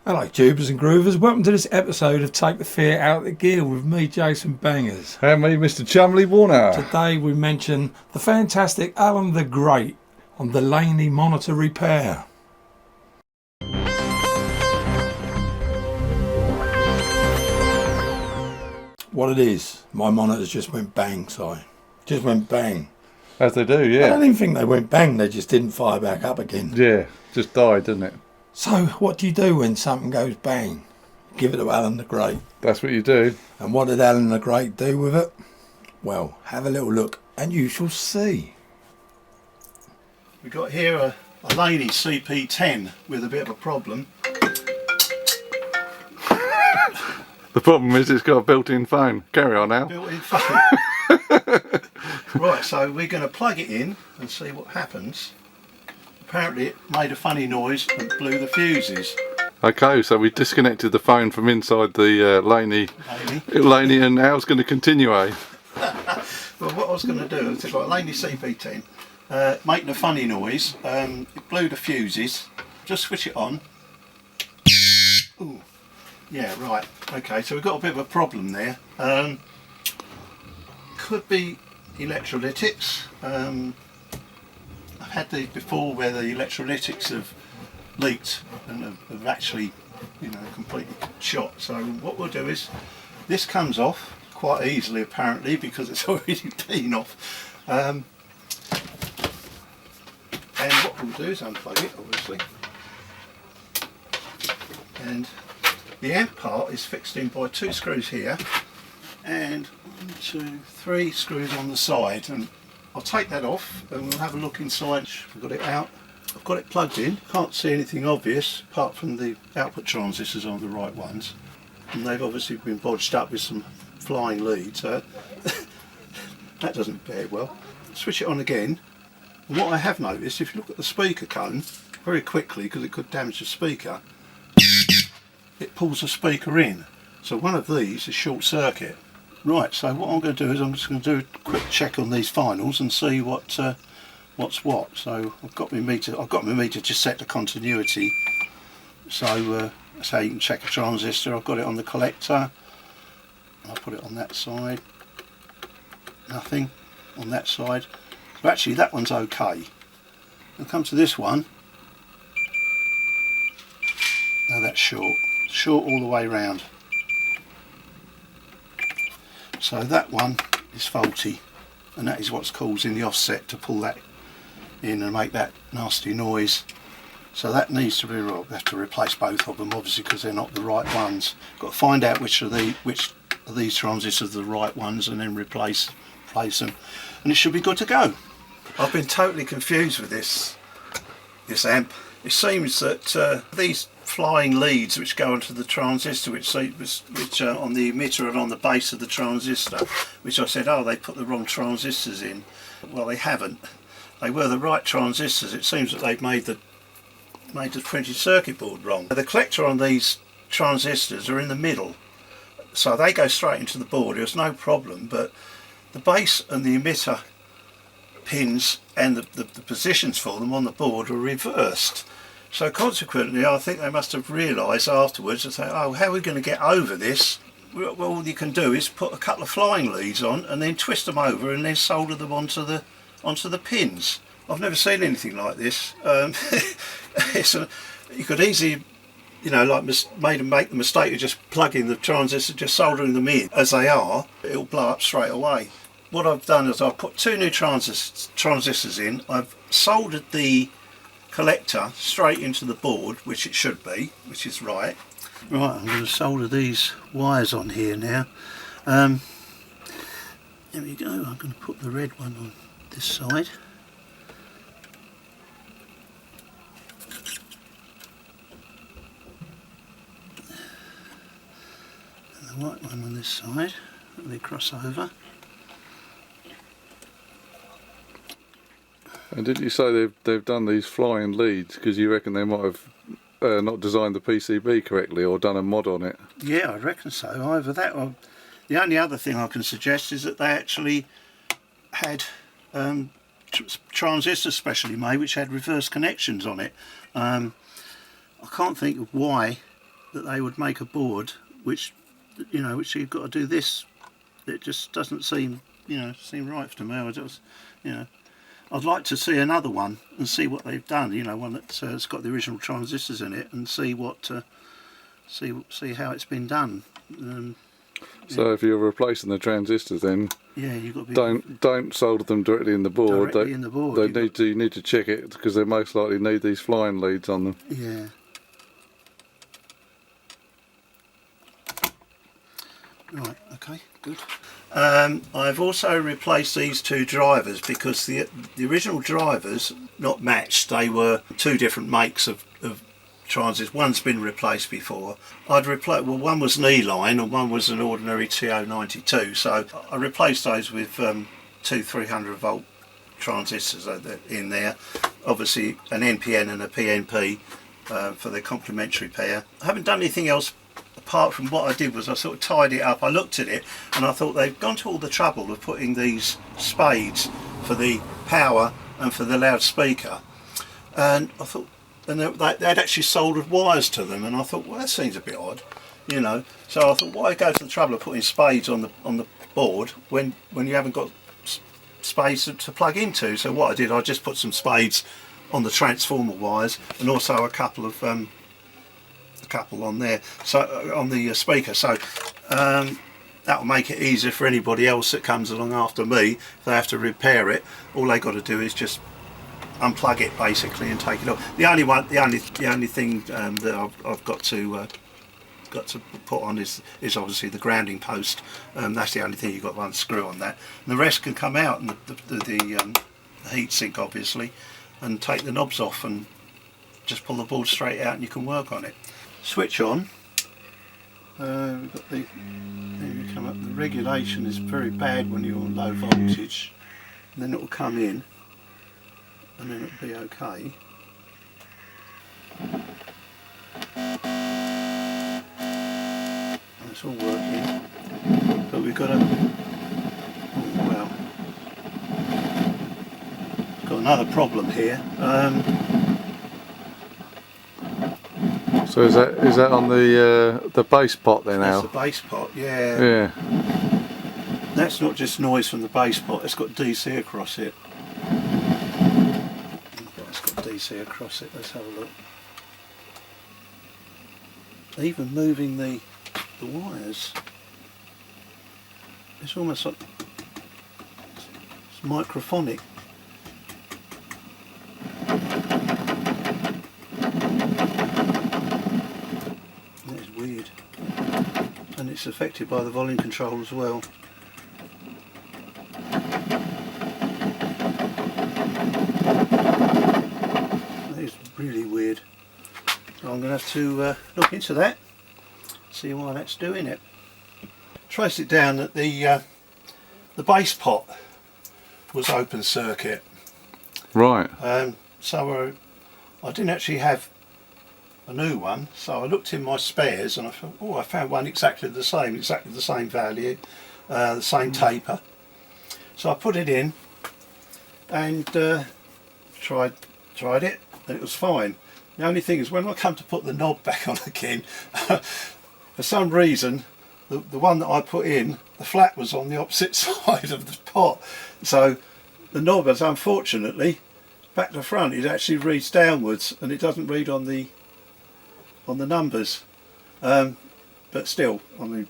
Hello tubers and groovers, welcome to this episode of Take the Fear Out of the Gear with me, Jason Bangers. And me, Mr. Chumley Warner. Today we mention the fantastic Alan the Great on the Laney monitor repair. What it is, my monitors just went bang, just went bang. As they do, yeah. I don't even think they went bang, they just didn't fire back up again. Yeah, just died, didn't it? So what do you do when something goes bang? Give it to Alan the Great. That's what you do. And what did Alan the Great do with it? Well, have a little look and you shall see. We've got here a Laney CP10 with a bit of a problem. The problem is it's got a built-in phone. Carry on now. Built-in phone. Right, so we're going to plug it in and see what happens. Apparently it made a funny noise and blew the fuses. Okay, so we disconnected the phone from inside the Laney, and now it's going to continue, eh? Well, what I was going to do is I've got a Laney CP10 making a funny noise. It blew the fuses. Just switch it on. Ooh. Yeah, right. Okay, so we've got a bit of a problem there. Could be electrolytics. I've had these before where the electrolytics have leaked and have actually, completely shot. So what we'll do is, this comes off quite easily apparently because it's already been off. And what we'll do is unplug it, obviously. And the amp part is fixed in by 2 screws here and 1, 2, 3 screws on the side. And I'll take that off and we'll have a look inside. I've got it out. I've got it plugged in. Can't see anything obvious apart from the output transistors are the right ones. And they've obviously been bodged up with some flying leads. That doesn't bear well. Switch it on again. And what I have noticed, if you look at the speaker cone very quickly, because it could damage the speaker, it pulls the speaker in. So one of these is short circuit. Right, so what I'm going to do is I'm just going to do a quick check on these finals and see what's what. So I've got my meter just set to continuity. So that's how you can check a transistor. I've got it on the collector. I'll put it on that side. Nothing on that side. So actually that one's okay. I'll come to this one. Now that's short. Short all the way round. So that one is faulty, and that is what's causing the offset to pull that in and make that nasty noise. So that needs to be, we have to replace both of them obviously because they're not the right ones. Got to find out which of these transistors are the right ones and then replace them, and it should be good to go. I've been totally confused with this amp. It seems that these flying leads which go onto the transistor, which are on the emitter and on the base of the transistor, which I said, oh, they put the wrong transistors in. Well, they haven't. They were the right transistors. It seems that they've made the printed circuit board wrong. The collector on these transistors are in the middle, so they go straight into the board. There's no problem, but the base and the emitter pins and the positions for them on the board are reversed. So consequently I think they must have realised afterwards and say, oh, how are we going to get over this? Well, all you can do is put a couple of flying leads on and then twist them over and then solder them onto the pins. I've never seen anything like this. You could easily, make the mistake of just plugging the transistor, just soldering them in as they are. It'll blow up straight away. What I've done is I've put 2 new transistors in. I've soldered the collector straight into the board, which it should be, which is right. Right, I'm going to solder these wires on here now. There we go. I'm going to put the red one on this side. And the white one on this side. Let me cross over. And did you say they've done these flying leads because you reckon they might have not designed the PCB correctly or done a mod on it? Yeah, I reckon so. Either that or the only other thing I can suggest is that they actually had transistors specially made which had reverse connections on it. I can't think of why that they would make a board which, you know, which you've got to do this. It just doesn't seem, you know, seem right to me. I just, you know, I'd like to see another one and see what they've done. You know, one that's got the original transistors in it, and see what see how it's been done. So if you're replacing the transistors, then yeah, you've got to be don't solder them directly in the board. directly in the board. You need to check it, because they most likely need these flying leads on them. Yeah. Right. Okay. Good. I've also replaced these two drivers because the original drivers not matched. They were two different makes of transistors. One's been replaced before. One was an E-line and one was an ordinary TO92. So I replaced those with two 300 volt transistors in there. Obviously an NPN and a PNP for the complementary pair. I haven't done anything else. Apart from what I did was I sort of tied it up. I looked at it and I thought they've gone to all the trouble of putting these spades for the power and for the loudspeaker, and I thought, and they'd actually soldered wires to them, and I thought, well, that seems a bit odd, you know. So I thought, why go to the trouble of putting spades on the board when you haven't got spades to plug into? So what I did, I just put some spades on the transformer wires, and also a couple on there, so on the speaker, so that will make it easier for anybody else that comes along after me. If they have to repair it, all they got to do is just unplug it basically and take it off. The only thing that I've got to put on is obviously the grounding post. That's the only thing you've got to unscrew on that, and the rest can come out, and the heat sink obviously, and take the knobs off and just pull the board straight out and you can work on it. Switch on. We've got there you come up. The regulation is very bad when you're on low voltage, and then it will come in and then it'll be okay. It's all working, but we've got got another problem here. So is that on the base pot then, Al? That's the base pot, yeah. Yeah. That's not just noise from the base pot, it's got DC across it. It's got DC across it, let's have a look. Even moving the wires, it's almost like it's microphonic. Weird, and it's affected by the volume control as well. That is really weird. So I'm going to have to look into that, see why that's doing it. Trace it down that the base pot was open circuit. Right. So I didn't actually have a new one, so I looked in my spares and I thought, oh, I found one exactly the same value, the same taper. So I put it in and tried it, and it was fine. The only thing is, when I come to put the knob back on again, for some reason the one that I put in, the flat was on the opposite side of the pot, so the knob has, unfortunately, back to front, it actually reads downwards and it doesn't read on the numbers, but still, I mean,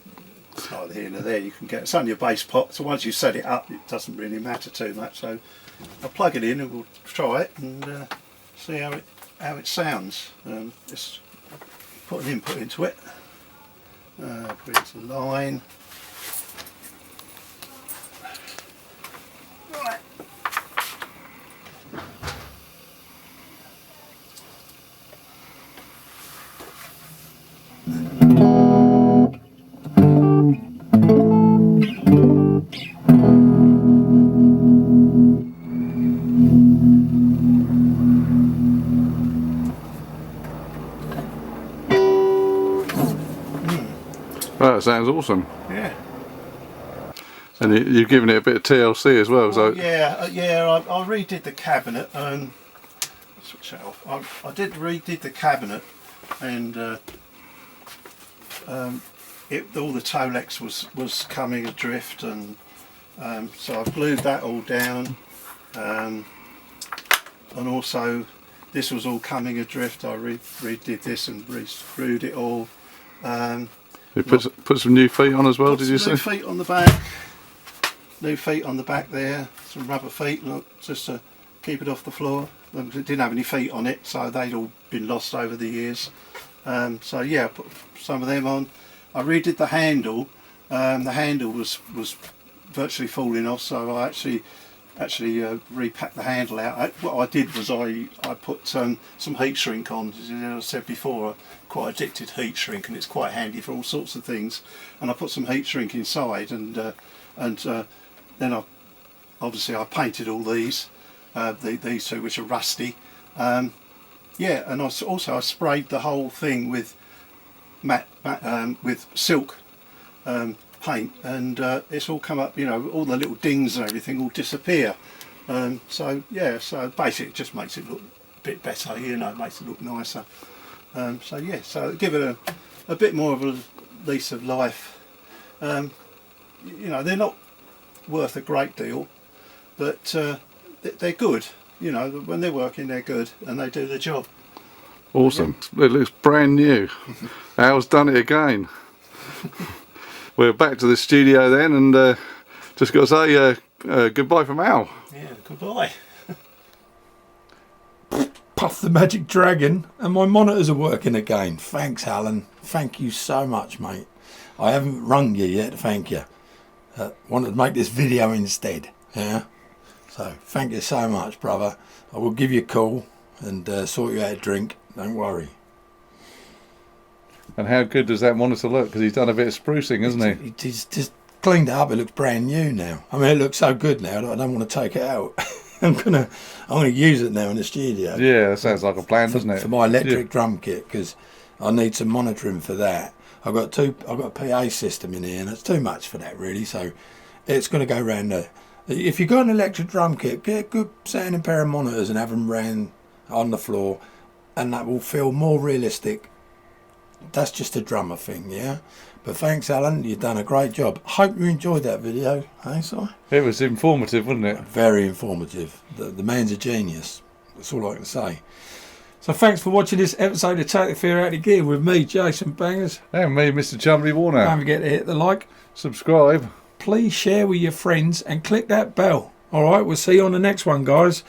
it's neither here nor there. You can get, it's only a base pot, so once you set it up it doesn't really matter too much. So I'll plug it in and we'll try it and see how it sounds. Just put an input into it, put it into line. Right. That sounds awesome. Yeah. And you've given it a bit of TLC as well. So yeah, I redid the cabinet. Switch that off. I redid the cabinet and all the Tolex was coming adrift, and so I've glued that all down, and also this was all coming adrift. I redid this and re-screwed it all. You put some new feet on as well, did you say? New feet on the back. New feet on the back there. Some rubber feet, look, just to keep it off the floor. It didn't have any feet on it, so they'd all been lost over the years. So yeah, I put some of them on. I redid the handle. The handle was virtually falling off, so I actually repacked the handle out. What I did was I put some heat shrink on. As I said before, I'm quite addicted to heat shrink, and it's quite handy for all sorts of things. And I put some heat shrink inside, and then I painted all these two, which are rusty. Yeah, and I sprayed the whole thing with with silk paint, and it's all come up, you know, all the little dings and everything all disappear. So yeah, so basically it just makes it look a bit better, you know, it makes it look nicer. So yeah, so give it a bit more of a lease of life. You know, they're not worth a great deal, but they're good. You know, when they're working, they're good, and they do the job. Awesome. It looks brand new. Al's done it again. We're back to the studio then, and just got to say goodbye from Al. Yeah, goodbye. Puff the magic dragon, and my monitors are working again. Thanks, Alan. Thank you so much, mate. I haven't rung you yet to thank you. Wanted to make this video instead. Yeah. So thank you so much, brother. I will give you a call and sort you out a drink. Don't worry. And how good does that monitor look? Because he's done a bit of sprucing, hasn't he? He's just cleaned it up. It looks brand new now. I mean, it looks so good now that I don't want to take it out. I'm gonna use it now in the studio. Yeah, that sounds like a plan, doesn't it? For my electric drum kit, because I need some monitoring for that. I've got a PA system in here, and it's too much for that really. So it's going to go round there. If you've got an electric drum kit, get a good sounding pair of monitors and have them ran on the floor, and that will feel more realistic. That's just a drummer thing, yeah. But thanks, Alan. You've done a great job. Hope you enjoyed that video. Hey, Si? It was informative, wasn't it? Very informative. The man's a genius. That's all I can say. So thanks for watching this episode of Take the Fear Out of Gear with me, Jason Bangers. And me, Mr. Chumley Warner. Don't forget to hit the like. Subscribe. Please share with your friends and click that bell. All right, we'll see you on the next one, guys.